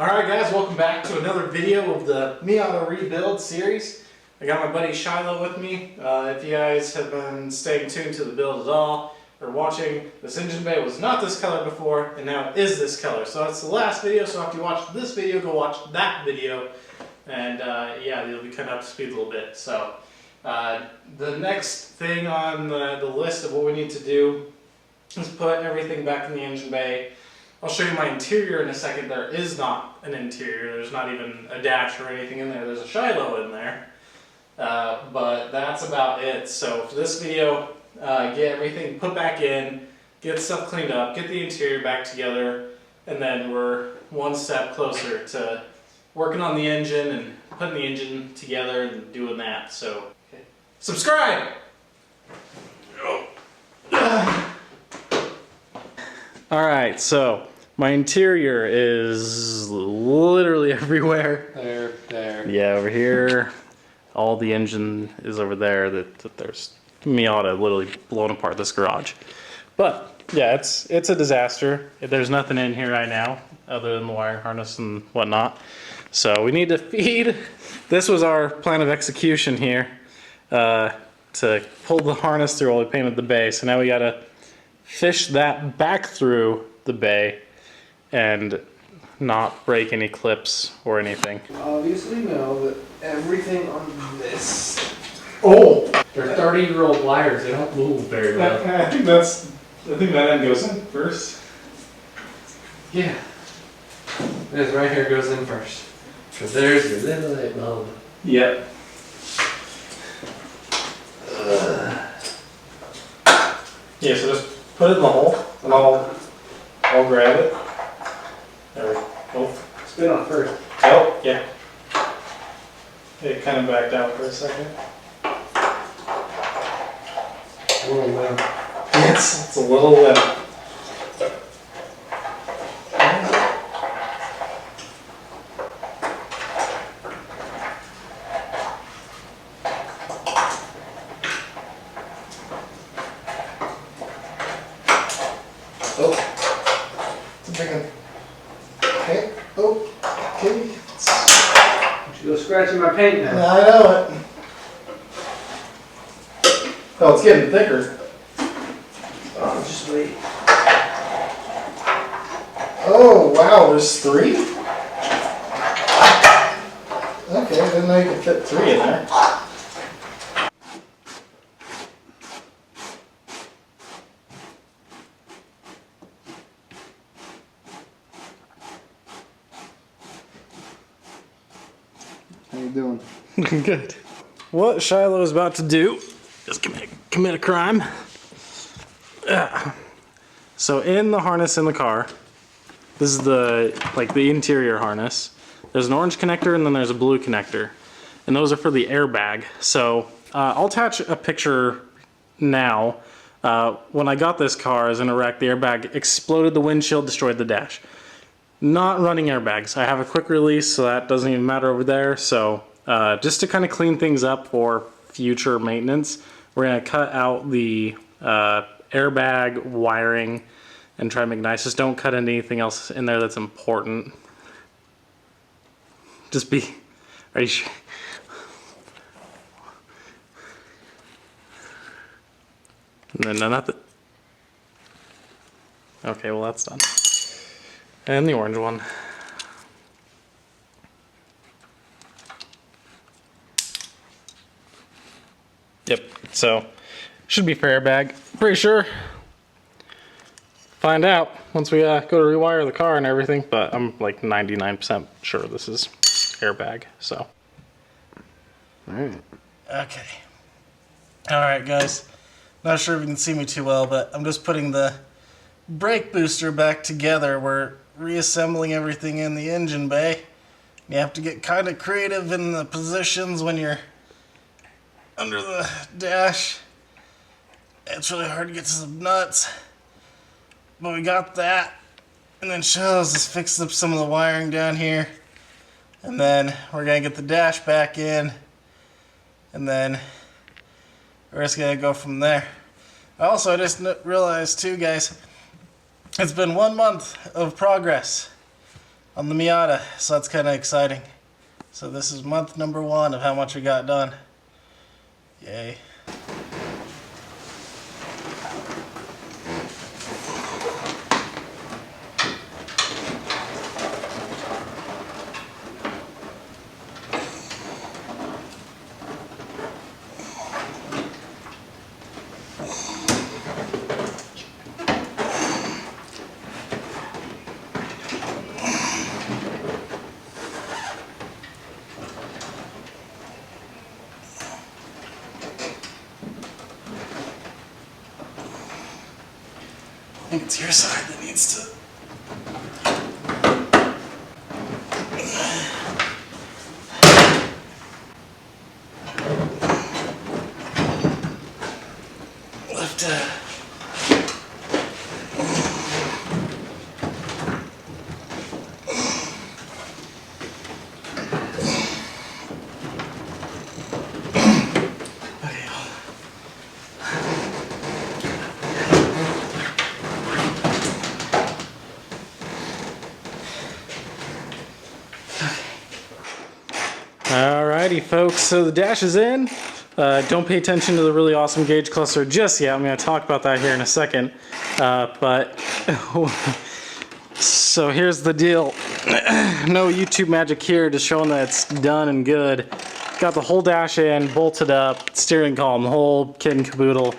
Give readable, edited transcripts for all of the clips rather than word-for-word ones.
Alright guys, welcome back to another video of the Miata rebuild series. I got my buddy Shiloh with me. If you guys have been staying tuned to the build at all, or watching, this engine bay was not this color before, and now it is this color. So that's the last video, so after you watch this video, go watch that video. And yeah, you'll be kind of up to speed a little bit. So the next thing on the list of what we need to do is put everything back in the engine bay. I'll show you my interior in a second. There is not an interior. There's not even a dash or anything in there. There's a Shiloh in there. But that's about it. So for this video, get everything put back in, get stuff cleaned up, get the interior back together, and then we're one step closer to working on the engine and putting the engine together and doing that. So, subscribe! Alright, so my interior is literally everywhere. There. Yeah, over here. All the engine is over there. That there's Miata literally blown apart this garage. But yeah, it's a disaster. There's nothing in here right now other than the wire harness and whatnot. So we need to feed. This was our plan of execution here, to pull the harness through while we painted the bay. So now we gotta fish that back through the bay and not break any clips or anything. Obviously know that everything on this... Oh! They're 30-year-old wires, they don't move very well. I think that end goes in first. Yeah. This right here goes in first. Because there's your little light bulb. Yep. Yeah, so just put it in the hole and I'll grab it. There we go. Spin on first. Oh, yeah. It kind of backed out for a second. A little limp. It's a little limp. Oh, it's a big one. Okay. Oh, okay. Don't you go scratching my paint now. I know it. Oh, it's getting thicker. Oh, just wait. Oh, wow, there's 3? Okay, I didn't know you could fit 3 in there. How you doing? Good. What Shiloh is about to do is commit a crime. So in the harness in the car, this is the interior harness. There's an orange connector and then there's a blue connector. And those are for the airbag. So I'll attach a picture now. When I got this car, I was in a wreck. The airbag exploded the windshield, destroyed the dash. Not running airbags. I have a quick release, so that doesn't even matter over there. So just to kind of clean things up for future maintenance, we're going to cut out the airbag wiring and try to make it nice. Just don't cut anything else in there that's important. Just be... Are you sure? And then not the... Okay, well that's done. And the orange one. Yep, so should be for airbag. Pretty sure. Find out once we go to rewire the car and everything, but I'm like 99% sure this is airbag, so. Alright. Okay. Alright guys, not sure if you can see me too well, but I'm just putting the brake booster back together. We're reassembling everything in the engine bay. You have to get kind of creative in the positions when you're under the dash. It's really hard to get to some nuts, but we got that. And then Shell's just fixed up some of the wiring down here, and then we're gonna get the dash back in, and then we're just gonna go from there. Also, I just realized too, guys, it's been 1 month of progress. on the Miata, so that's kind of exciting. So this is month number 1 of how much we got done. Yay. I think it's your side that needs to. Lift it. Alrighty folks, so the dash is in. Don't pay attention to the really awesome gauge cluster just yet. I'm going to talk about that here in a second. But so here's the deal. No YouTube magic here, just showing that it's done and good. Got the whole dash in, bolted up, steering column, the whole kit and caboodle.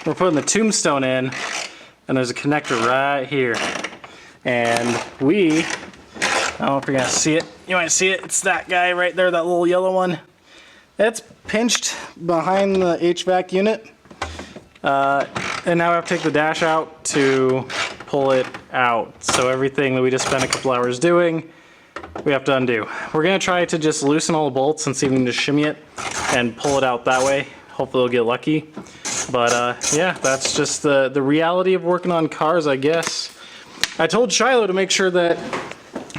We're putting the tombstone in, and there's a connector right here. And I don't know if you're gonna see it. You might see it. It's that guy right there, that little yellow one. It's pinched behind the HVAC unit. And now I have to take the dash out to pull it out. So everything that we just spent a couple hours doing, we have to undo. We're gonna try to just loosen all the bolts and see if we can just shimmy it and pull it out that way. Hopefully we'll get lucky. But yeah, that's just the reality of working on cars, I guess. I told Shiloh to make sure that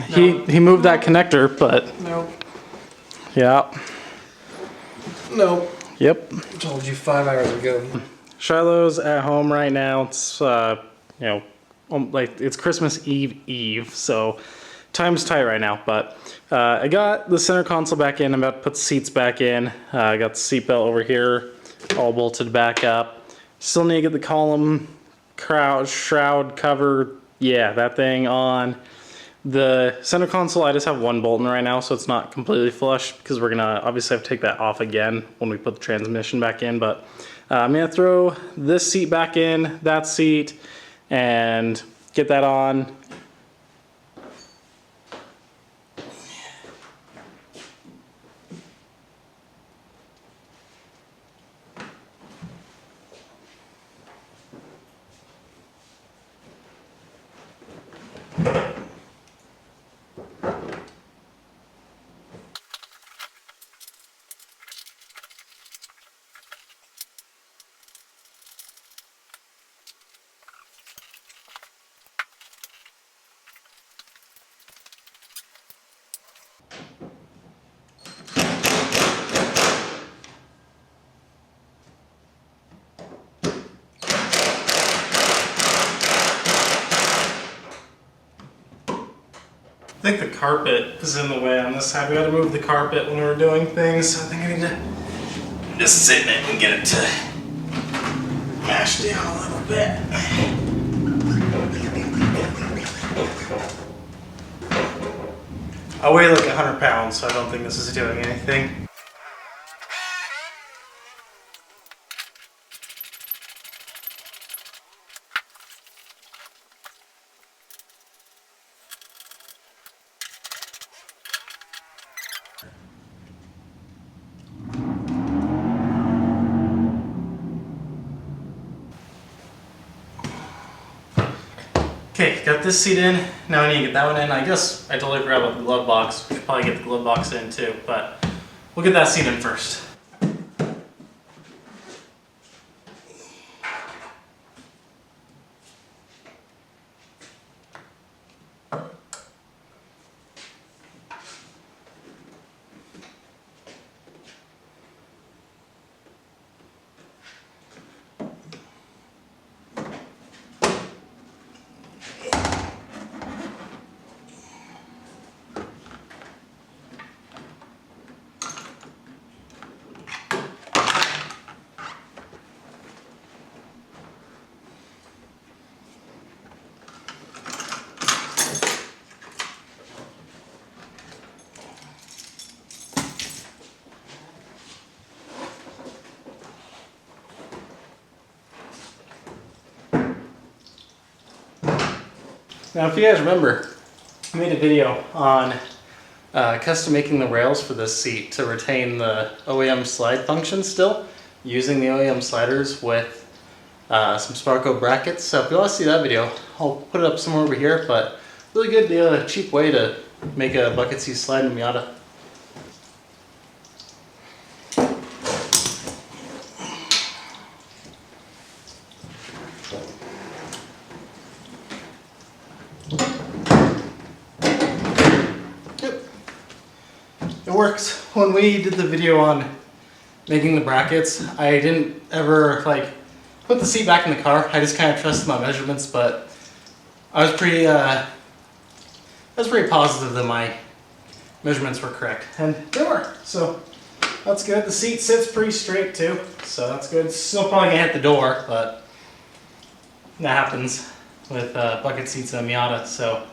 he moved that connector, but Nope. yeah. Nope. Yep. I told you 5 hours ago. Shiloh's at home right now. It's you know, like it's Christmas Eve, so time's tight right now. But I got the center console back in. I'm about to put the seats back in. I got the seat belt over here, all bolted back up. Still need to get the column, shroud cover, yeah, that thing on. The center console, I just have one bolt in right now, so it's not completely flush because we're gonna obviously have to take that off again when we put the transmission back in. But I'm gonna throw this seat back in, that seat, and get that on. I think the carpet is in the way on this side. We gotta move the carpet when we're doing things, so I think I need to just sit in it and get it to mash down a little bit. I weigh like 100 pounds, so I don't think this is doing anything. Okay, got this seat in. Now I need to get that one in. I guess I totally forgot about the glove box. We should probably get the glove box in too, but we'll get that seat in first. Now if you guys remember, I made a video on custom making the rails for this seat to retain the OEM slide function still, using the OEM sliders with some Sparco brackets. So if you want to see that video, I'll put it up somewhere over here, but really good cheap way to make a bucket seat slide in Miata. It works. When we did the video on making the brackets, I didn't ever like put the seat back in the car. I just kind of trusted my measurements, but I was pretty positive that my measurements were correct, and they were. So that's good. The seat sits pretty straight too, so that's good. Still probably gonna hit the door, but that happens with bucket seats in a Miata. So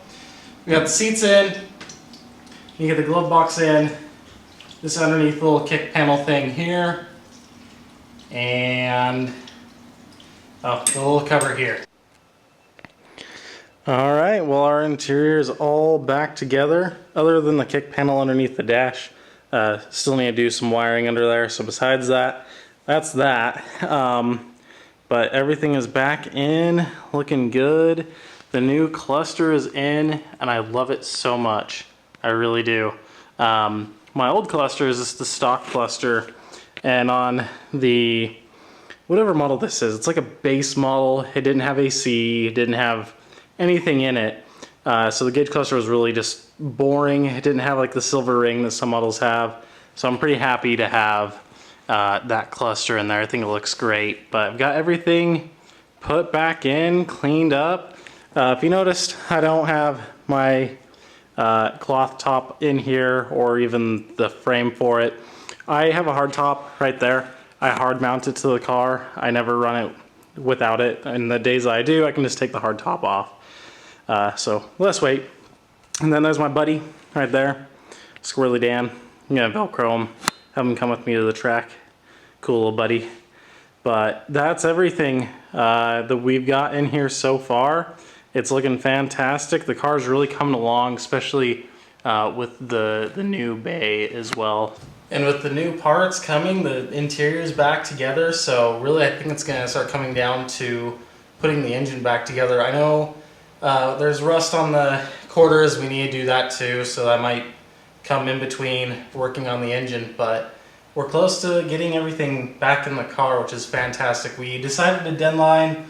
we got the seats in. You get the glove box in. This underneath little kick panel thing here, and the little cover here. Alright, well our interior is all back together, other than the kick panel underneath the dash. Still need to do some wiring under there, so besides that, that's that. But everything is back in, looking good. The new cluster is in, and I love it so much. I really do. My old cluster is just the stock cluster, and on the whatever model this is, it's like a base model. It didn't have AC, it didn't have anything in it. So the gauge cluster was really just boring. It didn't have like the silver ring that some models have. So I'm pretty happy to have that cluster in there. I think it looks great, but I've got everything put back in, cleaned up. If you noticed, I don't have my cloth top in here or even the frame for it. I have a hard top right there. I hard mount it to the car. I never run it without it, and the days I do, I can just take the hard top off. So let's wait. And then there's my buddy right there, Squirrely Dan. I'm gonna Velcro him, have him come with me to the track. Cool little buddy. But that's everything that we've got in here so far. It's looking fantastic. The car's really coming along, especially with the new bay as well. And with the new parts coming, the interior's back together, so really I think it's gonna start coming down to putting the engine back together. I know there's rust on the quarters, we need to do that too, so that might come in between working on the engine, but we're close to getting everything back in the car, which is fantastic. We decided to deadline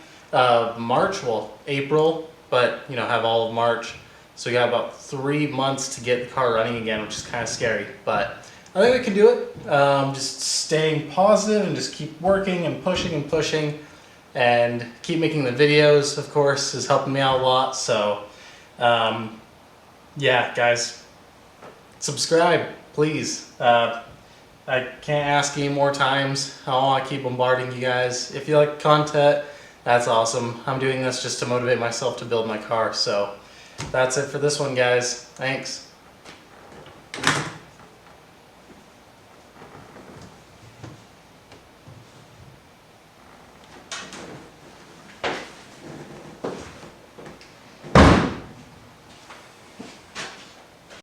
April, but you know, have all of March. So we got about 3 months to get the car running again, which is kind of scary, but I think we can do it. Just staying positive and just keep working and pushing and keep making the videos, of course, is helping me out a lot. So yeah, guys, subscribe, please. I can't ask any more times. I want to keep bombarding you guys. If you like content, that's awesome. I'm doing this just to motivate myself to build my car. So that's it for this one, guys. Thanks.